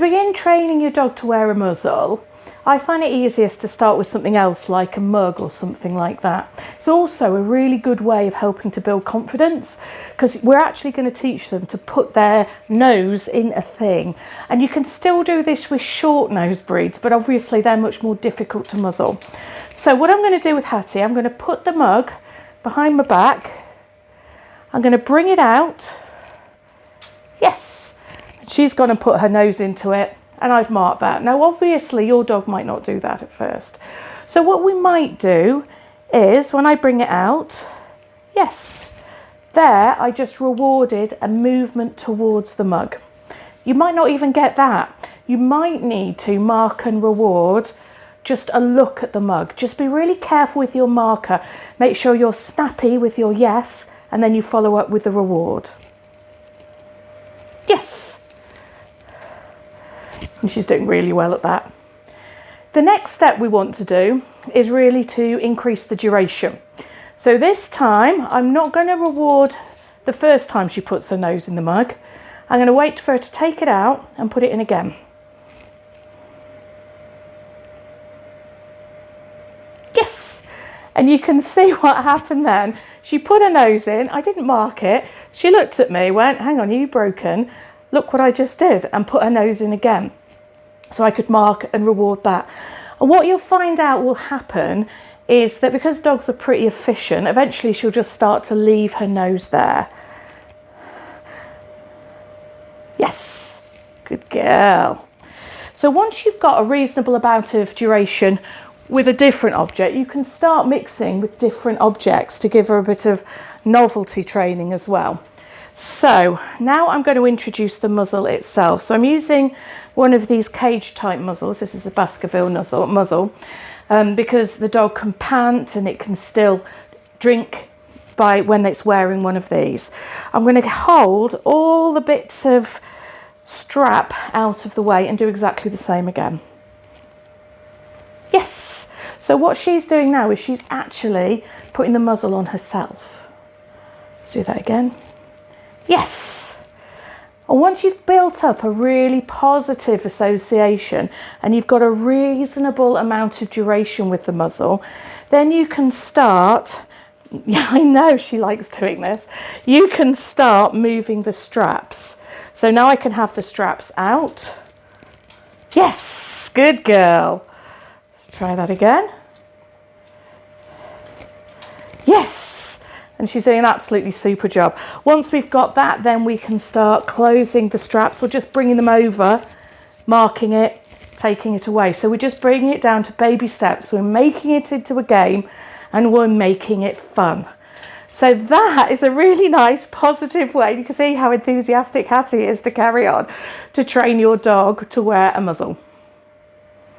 begin training your dog to wear a muzzle, I find it easiest to start with something else like a mug or something like that. It's also a really good way of helping to build confidence, because we're actually going to teach them to put their nose in a thing. And you can still do this with short nose breeds, but obviously they're much more difficult to muzzle. So what I'm going to do with Hattie, I'm going to put the mug behind my back. I'm going to bring it out. Yes. And she's going to put her nose into it. And I've marked that. Now, obviously, your dog might not do that at first. So what we might do is, when I bring it out, yes, there I just rewarded a movement towards the mug. You might not even get that. You might need to mark and reward just a look at the mug. Just be really careful with your marker. Make sure you're snappy with your yes, and then you follow up with the reward. Yes. And she's doing really well at that. The next step we want to do is really to increase the duration. So this time, I'm not going to reward the first time she puts her nose in the mug. I'm going to wait for her to take it out and put it in again. Yes. And you can see what happened then. She put her nose in. I didn't mark it. She looked at me, went, hang on, are you broken? Look what I just did, and put her nose in again. So I could mark and reward that. And what you'll find out will happen is that because dogs are pretty efficient, eventually she'll just start to leave her nose there. Yes, good girl. So once you've got a reasonable amount of duration with a different object, you can start mixing with different objects to give her a bit of novelty training as well. So now I'm going to introduce the muzzle itself. So I'm using one of these cage type muzzles. This is a Baskerville muzzle because the dog can pant and it can still drink by when it's wearing one of these. I'm going to hold all the bits of strap out of the way and do exactly the same again. Yes. So what she's doing now is she's actually putting the muzzle on herself. Let's do that again. Yes. And once you've built up a really positive association and you've got a reasonable amount of duration with the muzzle, then you can start, yeah, I know she likes doing this, you can start moving the straps. So now I can have the straps out. Yes, good girl. Let's try that again. Yes. And she's doing an absolutely super job. Once we've got that, then we can start closing the straps or just bringing them over, marking it, taking it away. So we're just bringing it down to baby steps. We're making it into a game and we're making it fun. So that is a really nice, positive way. You can see how enthusiastic Hattie is to carry on, to train your dog to wear a muzzle.